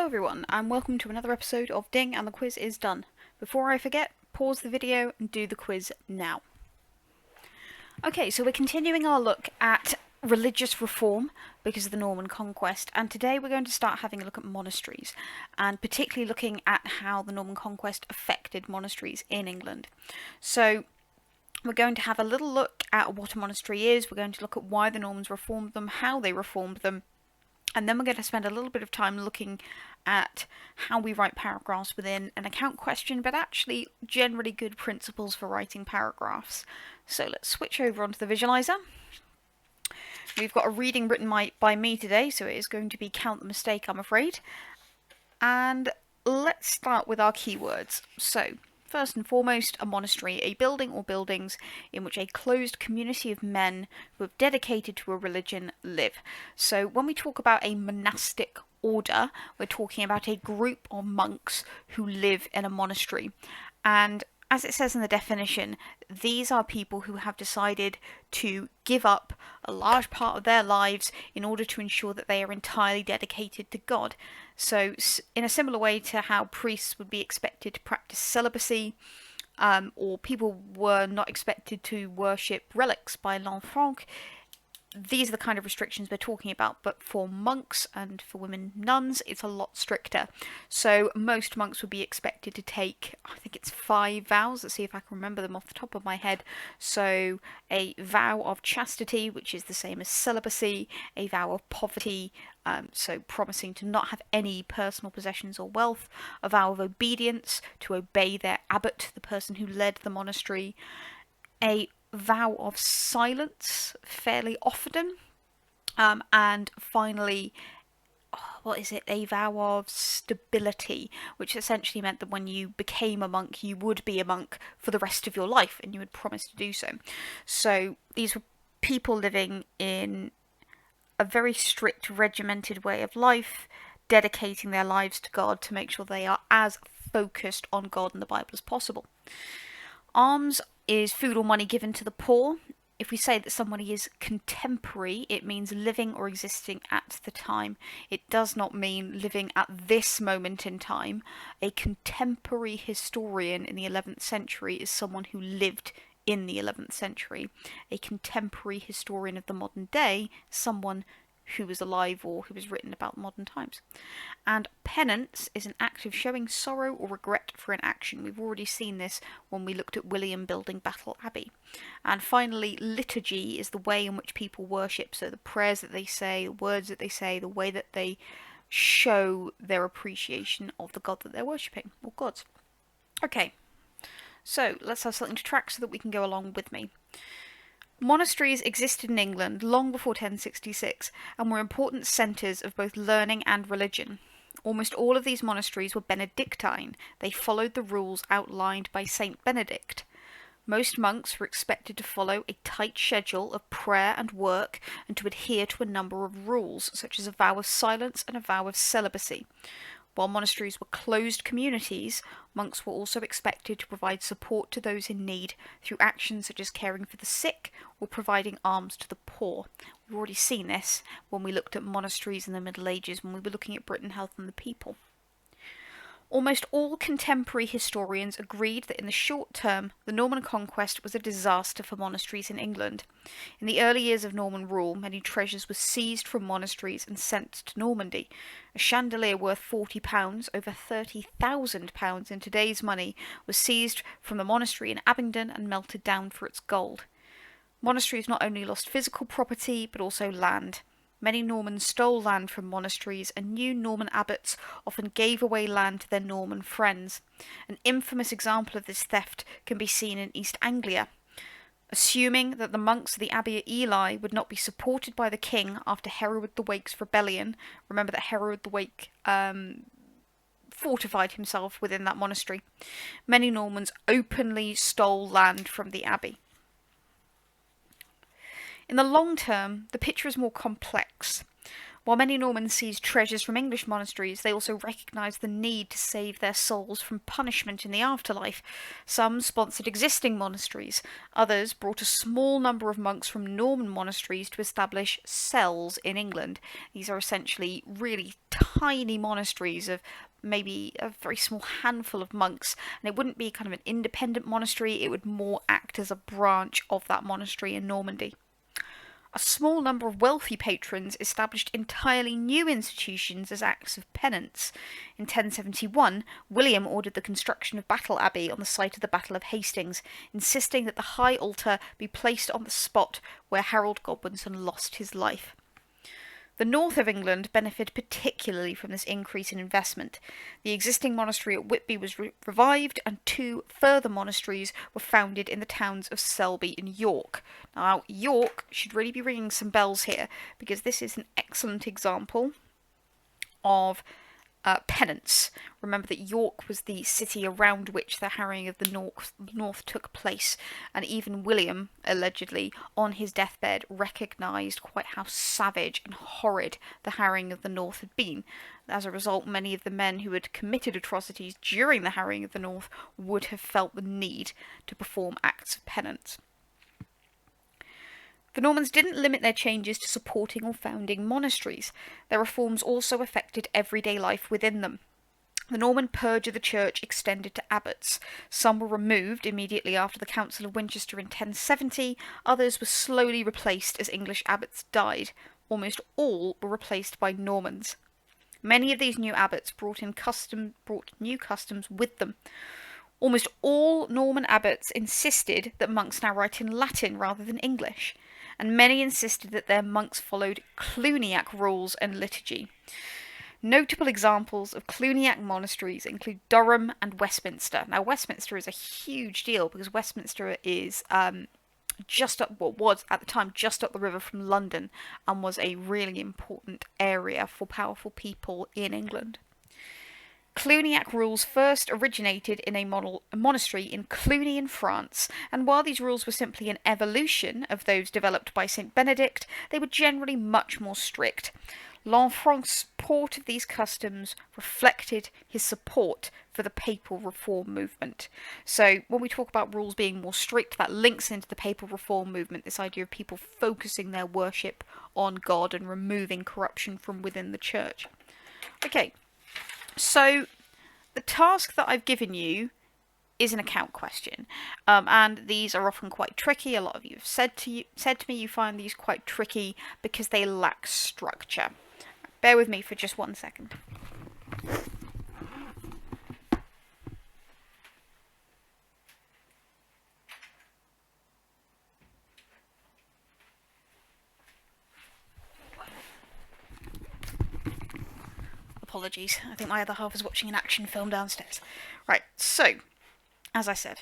Hello everyone, and welcome to another episode of Ding and the quiz is done. Before I forget, pause the video and do the quiz now. Okay, so we're continuing our look at religious reform because of the Norman conquest, and today we're going to start having a look at monasteries, and particularly looking at how the Norman conquest affected monasteries in England. So we're going to have a little look at what a monastery is, we're going to look at why the Normans reformed them, how they reformed them, and then we're going to spend a little bit of time looking at how we write paragraphs within an account question, but actually generally good principles for writing paragraphs. So let's switch over onto the visualizer. We've got a reading written by me today, so it is going to be count the mistake, I'm afraid. And let's start with our keywords. So first and foremost, a monastery, a building or buildings in which a closed community of men who have dedicated to a religion live. So when we talk about a monastic order, we're talking about a group of monks who live in a monastery. And as it says in the definition, these are people who have decided to give up a large part of their lives in order to ensure that they are entirely dedicated to God. So in a similar way to how priests would be expected to practice celibacy, or people were not expected to worship relics by l'enfant, these are the kind of restrictions we're talking about, but for monks and for women nuns, it's a lot stricter. So most monks would be expected to take, I think it's 5 vows. Let's see if I can remember them off the top of my head. So a vow of chastity, which is the same as celibacy, a vow of poverty, so promising to not have any personal possessions or wealth, a vow of obedience, to obey their abbot, the person who led the monastery, a vow of silence fairly often, and finally, a vow of stability, which essentially meant that when you became a monk, you would be a monk for the rest of your life, and you would promise to do so. So these were people living in a very strict, regimented way of life, dedicating their lives to God to make sure they are as focused on God and the Bible as possible. Alms is food or money given to the poor. If we say that somebody is contemporary, it means living or existing at the time. It does not mean living at this moment in time. A contemporary historian in the 11th century is someone who lived in the 11th century. A contemporary historian of the modern day is someone who was alive or who was written about modern times. And penance is an act of showing sorrow or regret for an action. We've already seen this when we looked at William building Battle Abbey. And finally, liturgy is the way in which people worship, so the prayers that they say, the words that they say, the way that they show their appreciation of the God that they're worshipping, or gods. Okay, so let's have something to track so that we can go along with me. Monasteries existed in England long before 1066 and were important centres of both learning and religion. Almost all of these monasteries were Benedictine. They followed the rules outlined by Saint Benedict. Most monks were expected to follow a tight schedule of prayer and work and to adhere to a number of rules, such as a vow of silence and a vow of celibacy. While monasteries were closed communities, monks were also expected to provide support to those in need through actions such as caring for the sick or providing alms to the poor. We've already seen this when we looked at monasteries in the Middle Ages, when we were looking at Britain, Health and the People. Almost all contemporary historians agreed that in the short term, the Norman conquest was a disaster for monasteries in England. In the early years of Norman rule, many treasures were seized from monasteries and sent to Normandy. A chandelier worth £40, over £30,000 in today's money, was seized from the monastery in Abingdon and melted down for its gold. Monasteries not only lost physical property, but also land. Many Normans stole land from monasteries, and new Norman abbots often gave away land to their Norman friends. An infamous example of this theft can be seen in East Anglia. Assuming that the monks of the Abbey of Ely would not be supported by the king after Hereward the Wake's rebellion, remember that Hereward the Wake fortified himself within that monastery, many Normans openly stole land from the abbey. In the long term, the picture is more complex. While many Normans seized treasures from English monasteries, they also recognised the need to save their souls from punishment in the afterlife. Some sponsored existing monasteries, others brought a small number of monks from Norman monasteries to establish cells in England. These are essentially really tiny monasteries of maybe a very small handful of monks, and it wouldn't be kind of an independent monastery, it would more act as a branch of that monastery in Normandy. A small number of wealthy patrons established entirely new institutions as acts of penance. In 1071, William ordered the construction of Battle Abbey on the site of the Battle of Hastings, insisting that the high altar be placed on the spot where Harold Godwinson lost his life. The north of England benefited particularly from this increase in investment. The existing monastery at Whitby was revived, and 2 further monasteries were founded in the towns of Selby and York. Now, York should really be ringing some bells here, because this is an excellent example of penance. Remember that York was the city around which the harrying of the north took place, and even William, allegedly, on his deathbed, recognised quite how savage and horrid the harrying of the north had been. As a result, many of the men who had committed atrocities during the harrying of the north would have felt the need to perform acts of penance. The Normans didn't limit their changes to supporting or founding monasteries. Their reforms also affected everyday life within them. The Norman purge of the church extended to abbots. Some were removed immediately after the Council of Winchester in 1070, others were slowly replaced as English abbots died. Almost all were replaced by Normans. Many of these new abbots brought new customs with them. Almost all Norman abbots insisted that monks now write in Latin rather than English, and many insisted that their monks followed Cluniac rules and liturgy. Notable examples of Cluniac monasteries include Durham and Westminster. Now, Westminster is a huge deal because Westminster is just up what was at the time just up the river from London, and was a really important area for powerful people in England. Cluniac rules first originated in a monastery in Cluny in France, and while these rules were simply an evolution of those developed by St. Benedict, they were generally much more strict. Lanfranc's support of these customs reflected his support for the papal reform movement. So when we talk about rules being more strict, that links into the papal reform movement, this idea of people focusing their worship on God and removing corruption from within the church. Okay. So, the task that I've given you is an account question, and these are often quite tricky. A lot of you have said to me you find these quite tricky because they lack structure. Bear with me for just 1 second. Apologies, I think my other half is watching an action film downstairs. Right, so, as I said,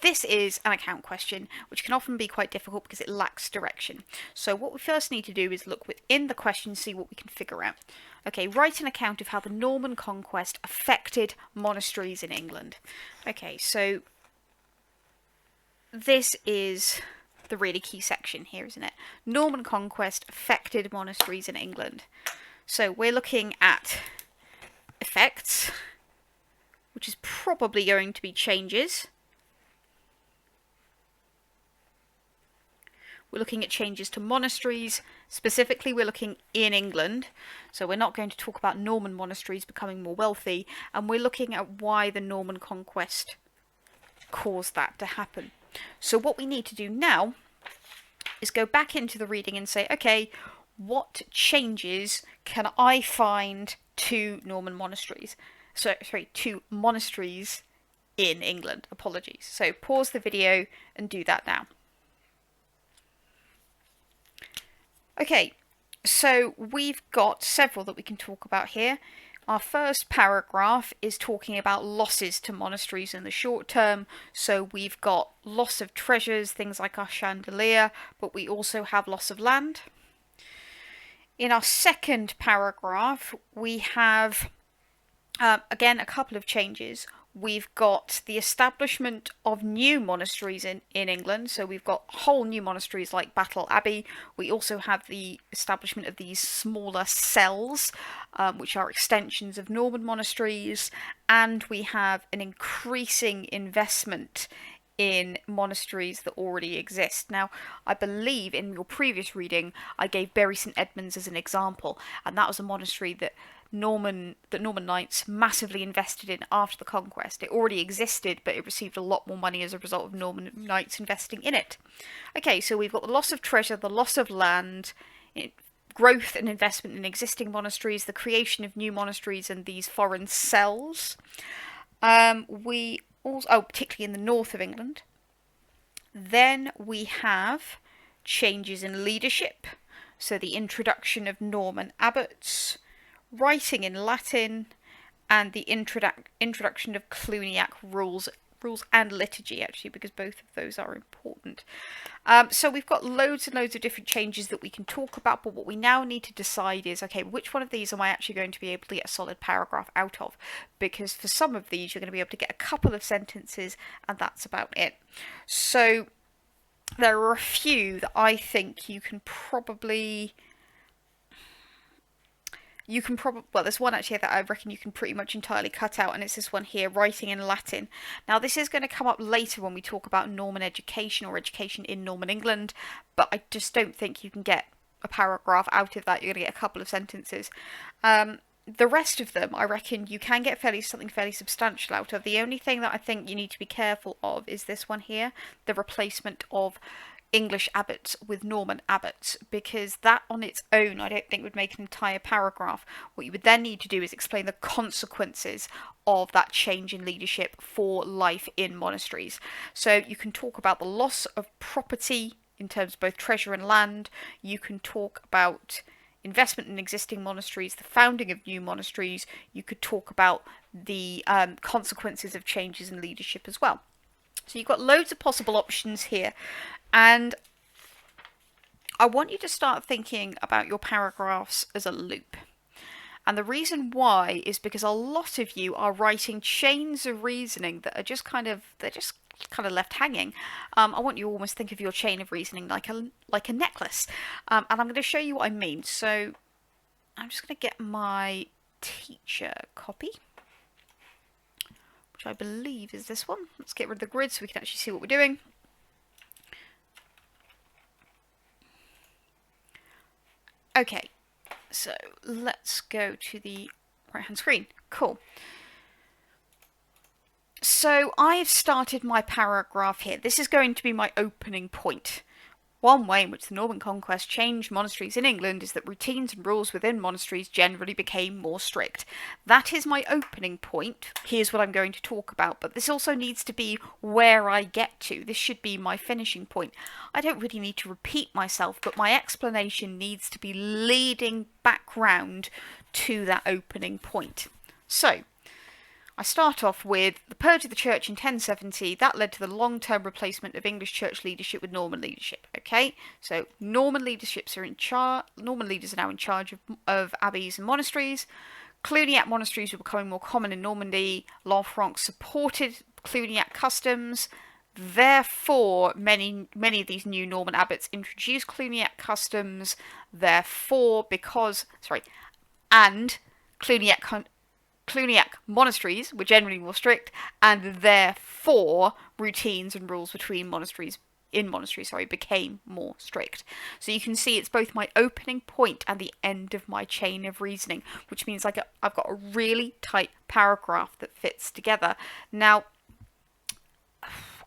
this is an account question, which can often be quite difficult because it lacks direction. So what we first need to do is look within the question, see what we can figure out. Okay, write an account of how the Norman conquest affected monasteries in England. Okay, so this is the really key section here, isn't it? Norman conquest affected monasteries in England. So we're looking at effects, which is probably going to be changes. We're looking at changes to monasteries. Specifically, we're looking in England. So we're not going to talk about Norman monasteries becoming more wealthy. And we're looking at why the Norman conquest caused that to happen. So what we need to do now is go back into the reading and say, okay, what changes can I find to Norman monasteries? To monasteries in England. Apologies. So pause the video and do that now. Okay, so we've got several that we can talk about here. Our first paragraph is talking about losses to monasteries in the short term. So we've got loss of treasures, things like our chandelier, but we also have loss of land. In our second paragraph, we have, again, a couple of changes. We've got the establishment of new monasteries in England. So we've got whole new monasteries like Battle Abbey. We also have the establishment of these smaller cells, which are extensions of Norman monasteries. And we have an increasing investment in monasteries that already exist. Now, I believe in your previous reading, I gave Bury St Edmunds as an example, and that was a monastery that Norman Knights massively invested in after the conquest. It already existed, but it received a lot more money as a result of Norman Knights investing in it. Okay, so we've got the loss of treasure, the loss of land, growth and investment in existing monasteries, the creation of new monasteries and these foreign cells. We also, particularly in the north of England. Then we have changes in leadership, so the introduction of Norman abbots, writing in Latin, and the introduction of Cluniac rules and liturgy, actually, because both of those are important. So we've got loads and loads of different changes that we can talk about, but what we now need to decide is, okay, which one of these am I actually going to be able to get a solid paragraph out of? Because for some of these, you're going to be able to get a couple of sentences, and that's about it. So there are a few that I think you can probably... well, there's one actually that I reckon you can pretty much entirely cut out, and it's this one here, writing in Latin. Now, this is going to come up later when we talk about Norman education or education in Norman England, but I just don't think you can get a paragraph out of that. You're going to get a couple of sentences. The rest of them, I reckon you can get something fairly substantial out of. The only thing that I think you need to be careful of is this one here, the replacement of English abbots with Norman abbots, because that on its own I don't think would make an entire paragraph. What you would then need to do is explain the consequences of that change in leadership for life in monasteries. So you can talk about the loss of property in terms of both treasure and land. You can talk about investment in existing monasteries, the founding of new monasteries. You could talk about the consequences of changes in leadership as well. So you've got loads of possible options here, and I want you to start thinking about your paragraphs as a loop. And the reason why is because a lot of you are writing chains of reasoning that are just kind of left hanging. I want you to almost think of your chain of reasoning like a necklace, and I'm going to show you what I mean. So I'm just going to get my teacher copy, which I believe is this one. Let's get rid of the grid so we can actually see what we're doing. Okay, so let's go to the right-hand screen. Cool. So I've started my paragraph here. This is going to be my opening point. One way in which the Norman conquest changed monasteries in England is that routines and rules within monasteries generally became more strict. That is my opening point. Here's what I'm going to talk about, but this also needs to be where I get to. This should be my finishing point. I don't really need to repeat myself, but my explanation needs to be leading back round to that opening point. So, I start off with the purge of the church in 1070. That led to the long-term replacement of English church leadership with Norman leadership. Okay, so Norman leaders are now in charge of abbeys and monasteries. Cluniac monasteries were becoming more common in Normandy. Lanfranc supported Cluniac customs. Therefore, many of these new Norman abbots introduced Cluniac customs. And Cluniac monasteries were generally more strict, and therefore routines and rules between monasteries became more strict. So you can see it's both my opening point and the end of my chain of reasoning, which means I've got a really tight paragraph that fits together. Now,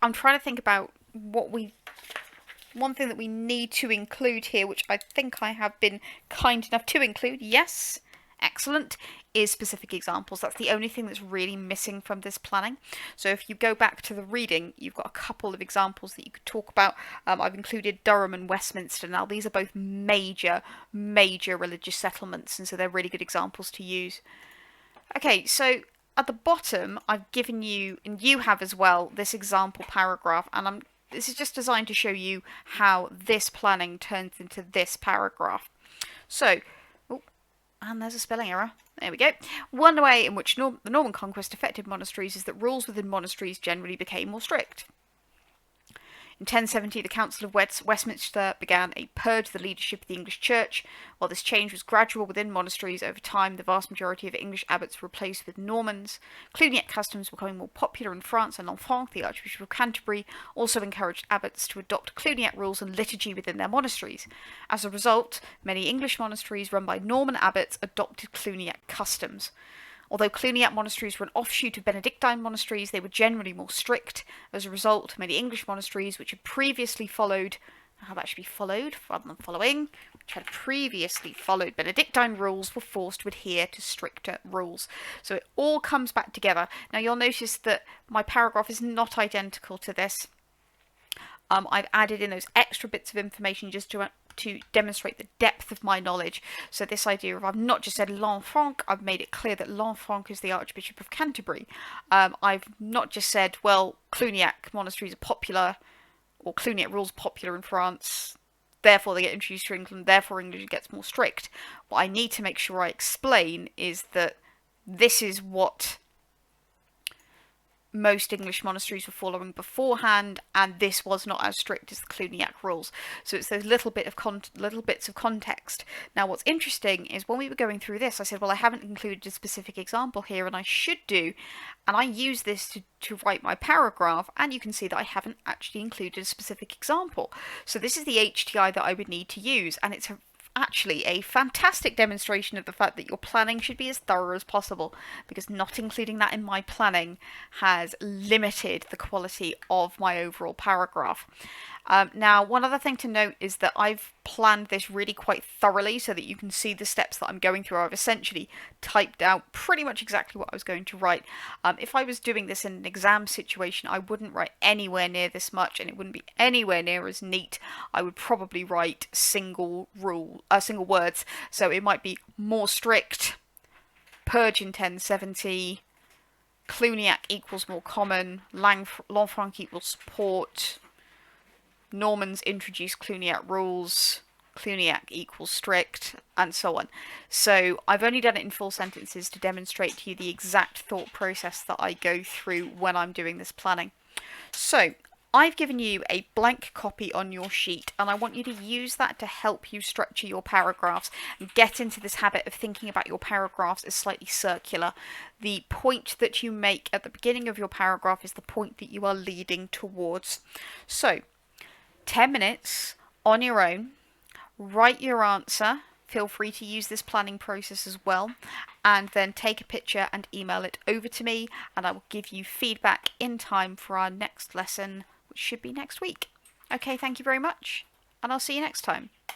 I'm trying to think about one thing that we need to include here, which I think I have been kind enough to include. Yes, excellent. Is specific examples. That's the only thing that's really missing from this planning. So if you go back to the reading, you've got a couple of examples that you could talk about. I've included Durham and Westminster. Now these are both major religious settlements, and so they're really good examples to use. Okay, so at the bottom I've given you, and you have as well, this example paragraph, and this is just designed to show you how this planning turns into this paragraph. So And there's a spelling error. There we go. One way in which the Norman conquest affected monasteries is that rules within monasteries generally became more strict. In 1070, the Council of Westminster began a purge of the leadership of the English Church. While this change was gradual within monasteries, over time the vast majority of English abbots were replaced with Normans. Cluniac customs were becoming more popular in France, and Lanfranc, the Archbishop of Canterbury, also encouraged abbots to adopt Cluniac rules and liturgy within their monasteries. As a result, many English monasteries run by Norman abbots adopted Cluniac customs. Although Cluniac monasteries were an offshoot of Benedictine monasteries, they were generally more strict. As a result, many English monasteries, which had previously followed, how that should be followed rather than following, which had previously followed Benedictine rules, were forced to adhere to stricter rules. So it all comes back together. Now you'll notice that my paragraph is not identical to this. I've added in those extra bits of information just to demonstrate the depth of my knowledge. So this idea of, I've not just said Lanfranc, I've made it clear that Lanfranc is the Archbishop of Canterbury. I've not just said, well, Cluniac monasteries are popular, or Cluniac rules are popular in France, therefore they get introduced to England, therefore England gets more strict. What I need to make sure I explain is that this is what most English monasteries were following beforehand, and this was not as strict as the Cluniac rules. So it's those little bits of context. Now, what's interesting is when we were going through this, I said, well, I haven't included a specific example here, and I should do. And I use this to write my paragraph, and you can see that I haven't actually included a specific example. So this is the HTI that I would need to use, and it's actually a fantastic demonstration of the fact that your planning should be as thorough as possible, because not including that in my planning has limited the quality of my overall paragraph. Now, one other thing to note is that I've planned this really quite thoroughly so that you can see the steps that I'm going through. I've essentially typed out pretty much exactly what I was going to write. If I was doing this in an exam situation, I wouldn't write anywhere near this much, and it wouldn't be anywhere near as neat. I would probably write single words. So it might be more strict, purge in 1070, Cluniac equals more common, Lanfranc equals support, Normans introduce Cluniac rules, Cluniac equals strict, and so on. So I've only done it in full sentences to demonstrate to you the exact thought process that I go through when I'm doing this planning. So I've given you a blank copy on your sheet, and I want you to use that to help you structure your paragraphs and get into this habit of thinking about your paragraphs as slightly circular. The point that you make at the beginning of your paragraph is the point that you are leading towards. So 10 minutes on your own, write your answer. Feel free to use this planning process as well, and then take a picture and email it over to me, and I will give you feedback in time for our next lesson, which should be next week. Okay, thank you very much, and I'll see you next time.